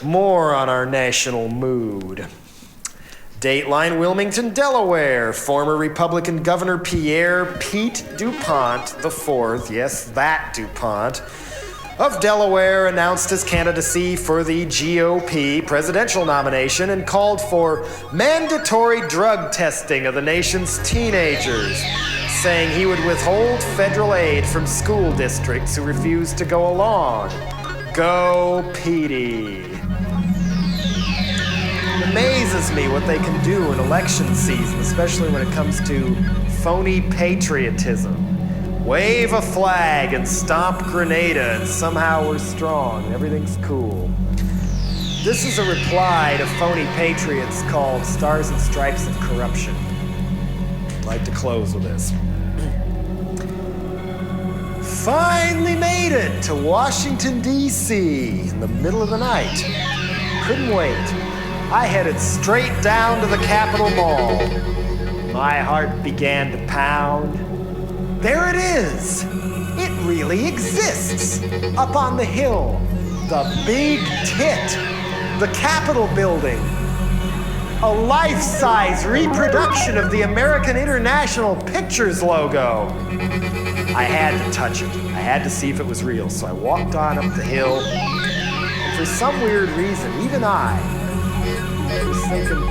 More on our national mood. Dateline, Wilmington, Delaware. Former Republican Governor Pierre Pete DuPont IV, yes, that DuPont, of Delaware announced his candidacy for the GOP presidential nomination and called for mandatory drug testing of the nation's teenagers, saying he would withhold federal aid from school districts who refused to go along. Go Petey. It amazes me what they can do in election season, especially when it comes to phony patriotism. Wave a flag and stomp Grenada and somehow we're strong and everything's cool. This is a reply to phony patriots called Stars and Stripes of Corruption. I'd like to close with this. Finally made it to Washington, D.C. in the middle of the night. Couldn't wait. I headed straight down to the Capitol Mall. My heart began to pound. There it is! It really exists! Up on the hill. The Big Tit. The Capitol Building. A life-size reproduction of the American International Pictures logo. I had to touch it. I had to see if it was real, so I walked on up the hill. And for some weird reason, even I was thinking,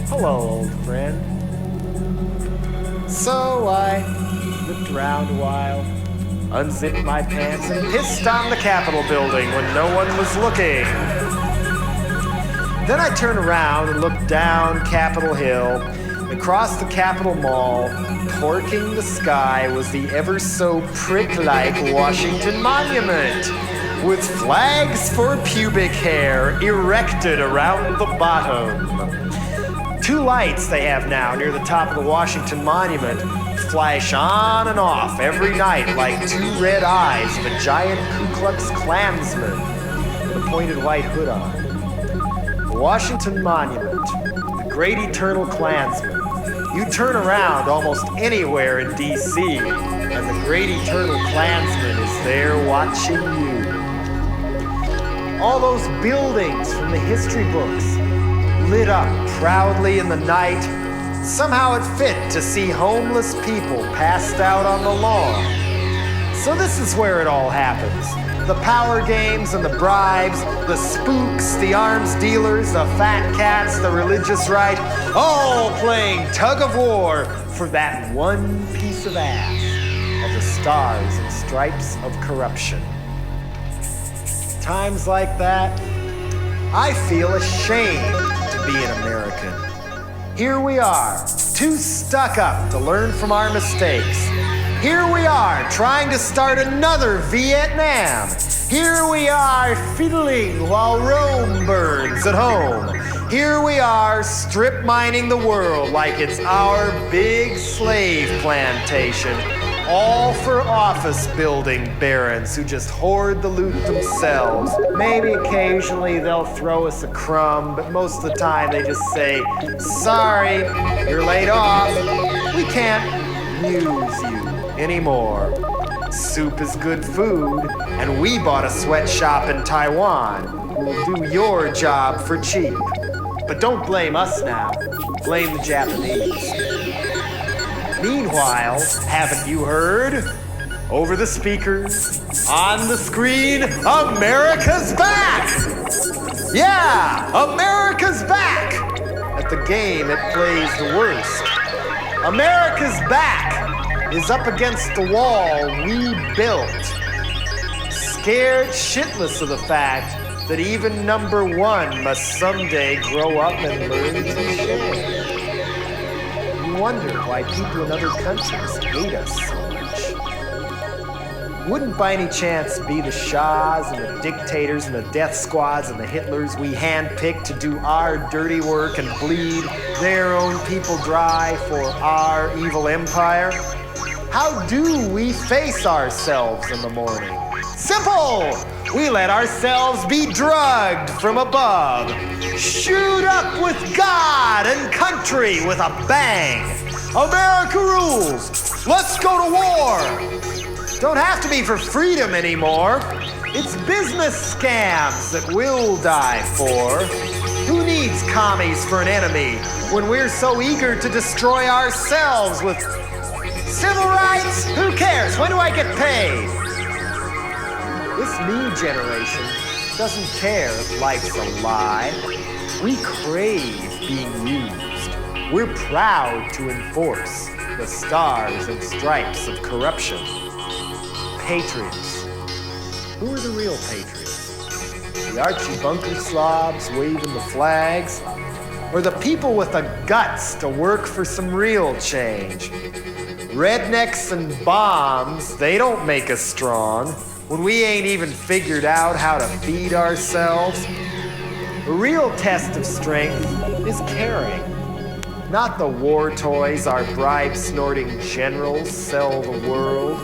hello, old friend. So I looked around a while, unzipped my pants, and pissed on the Capitol building when no one was looking. Then I turned around and looked down Capitol Hill. Across the Capitol Mall, porking the sky, was the ever-so-prick-like Washington Monument, with flags for pubic hair erected around the bottom. 2 lights they have now near the top of the Washington Monument flash on and off every night like 2 red eyes of a giant Ku Klux Klansman with a pointed white hood on. The Washington Monument, the great eternal Klansman. You turn around almost anywhere in D.C., and the great eternal Klansman is there watching you. All those buildings from the history books, lit up proudly in the night. Somehow it fit to see homeless people passed out on the lawn. So this is where it all happens. The power games and the bribes, the spooks, the arms dealers, the fat cats, the religious right, all playing tug of war for that one piece of ass of the Stars and Stripes of Corruption. Times like that, I feel ashamed to be an American. Here we are, too stuck up to learn from our mistakes. Here we are, trying to start another Vietnam. Here we are, fiddling while Rome burns at home. Here we are, strip mining the world like it's our big slave plantation. All for office building barons who just hoard the loot themselves. Maybe occasionally they'll throw us a crumb, but most of the time they just say, sorry, you're laid off. We can't use you anymore. Soup is good food, and we bought a sweatshop in Taiwan who will do your job for cheap. But don't blame us now. Blame the Japanese. Meanwhile, haven't you heard? Over the speakers, on the screen, America's back! Yeah, America's back! At the game, it plays the worst. America's back is up against the wall we built. Scared shitless of the fact that even number 1 must someday grow up and learn to share. You wonder why people in other countries hate us so much. Wouldn't by any chance be the Shahs and the dictators and the death squads and the Hitlers we handpicked to do our dirty work and bleed their own people dry for our evil empire? How do we face ourselves in the morning? Simple! We let ourselves be drugged from above. Shoot up with God and country with a bang. America rules. Let's go to war. Don't have to be for freedom anymore. It's business scams that we'll die for. Who needs commies for an enemy when we're so eager to destroy ourselves with civil rights? Who cares? When do I get paid? This new generation doesn't care if life's a lie. We crave being used. We're proud to enforce the stars and stripes of corruption. Patriots. Who are the real patriots? The Archie Bunker slobs waving the flags? Or the people with the guts to work for some real change? Rednecks and bombs, they don't make us strong when we ain't even figured out how to feed ourselves. The real test of strength is caring. Not the war toys our bribe-snorting generals sell the world.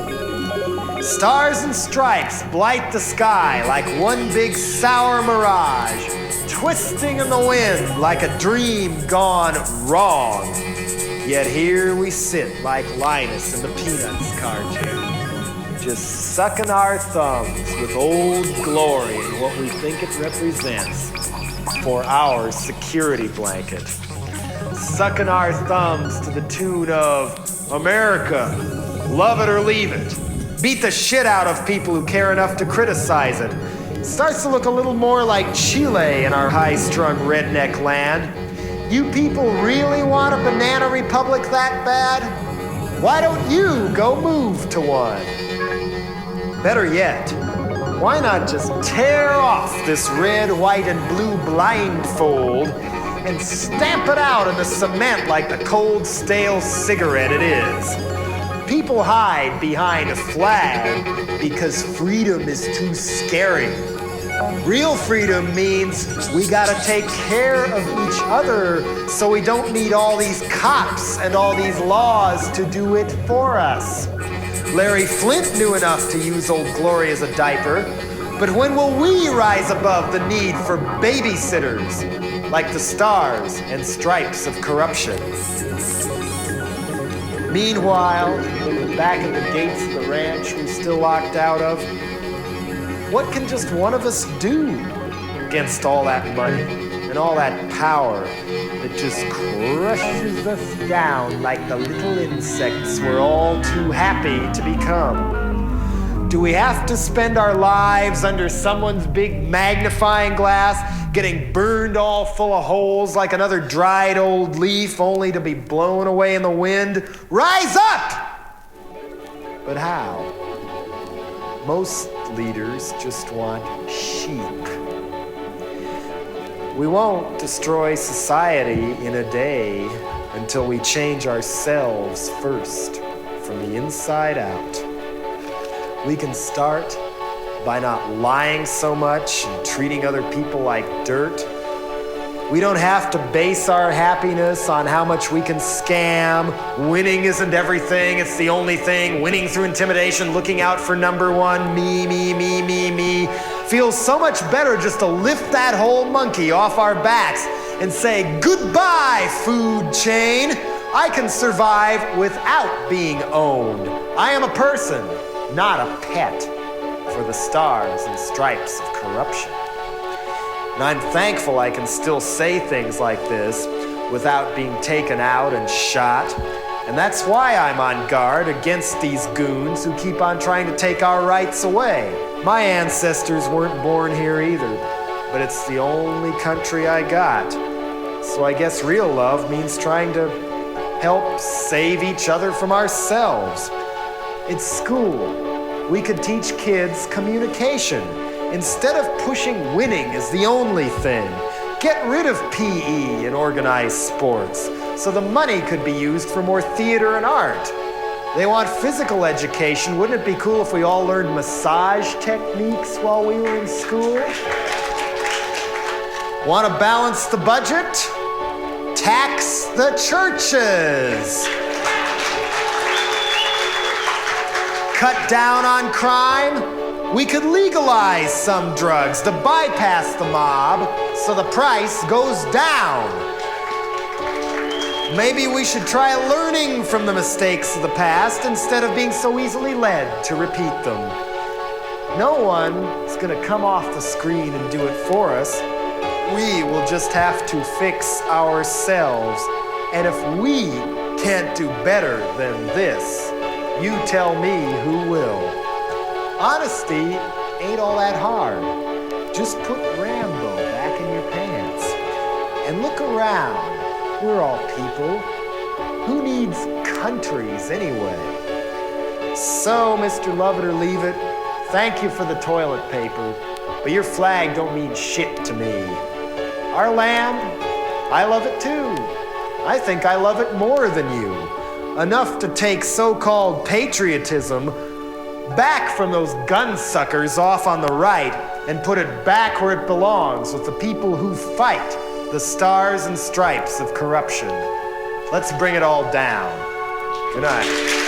Stars and stripes blight the sky like one big sour mirage, twisting in the wind like a dream gone wrong. Yet here we sit like Linus in the Peanuts cartoon, just sucking our thumbs with old glory and what we think it represents for our security blanket. Sucking our thumbs to the tune of America, love it or leave it. Beat the shit out of people who care enough to criticize it. Starts to look a little more like Chile in our high-strung redneck land. You people really want a banana republic that bad? Why don't you go move to one? Better yet, why not just tear off this red, white, and blue blindfold and stamp it out in the cement like the cold, stale cigarette it is? People hide behind a flag because freedom is too scary. Real freedom means we gotta take care of each other so we don't need all these cops and all these laws to do it for us. Larry Flint knew enough to use Old Glory as a diaper, but when will we rise above the need for babysitters like the stars and stripes of corruption? Meanwhile, back at the gates of the ranch we're still locked out of, what can just one of us do against all that money and all that power that just crushes us down like the little insects we're all too happy to become? Do we have to spend our lives under someone's big magnifying glass, getting burned all full of holes like another dried old leaf only to be blown away in the wind? Rise up! But how? Most leaders just want sheep. We won't destroy society in a day until we change ourselves first, from the inside out. We can start by not lying so much and treating other people like dirt. We don't have to base our happiness on how much we can scam. Winning isn't everything, it's the only thing. Winning through intimidation, looking out for number one, me. Feels so much better just to lift that whole monkey off our backs and say, goodbye, food chain. I can survive without being owned. I am a person, not a pet, for the stars and stripes of corruption. And I'm thankful I can still say things like this without being taken out and shot. And that's why I'm on guard against these goons who keep on trying to take our rights away. My ancestors weren't born here either, but it's the only country I got. So I guess real love means trying to help save each other from ourselves. It's school. We could teach kids communication instead of pushing winning as the only thing. Get rid of PE and organized sports so the money could be used for more theater and art. They want physical education. Wouldn't it be cool if we all learned massage techniques while we were in school? Want to balance the budget? Tax the churches. Cut down on crime? We could legalize some drugs to bypass the mob so the price goes down. Maybe we should try learning from the mistakes of the past instead of being so easily led to repeat them. No one is going to come off the screen and do it for us. We will just have to fix ourselves. And if we can't do better than this, you tell me who will. Honesty ain't all that hard. Just put Rambo back in your pants. And look around. We're all people. Who needs countries anyway? So, Mr. Love It or Leave It, thank you for the toilet paper, but your flag don't mean shit to me. Our land, I love it too. I think I love it more than you. Enough to take so-called patriotism back from those gun suckers off on the right and put it back where it belongs with the people who fight the stars and stripes of corruption. Let's bring it all down. Good night.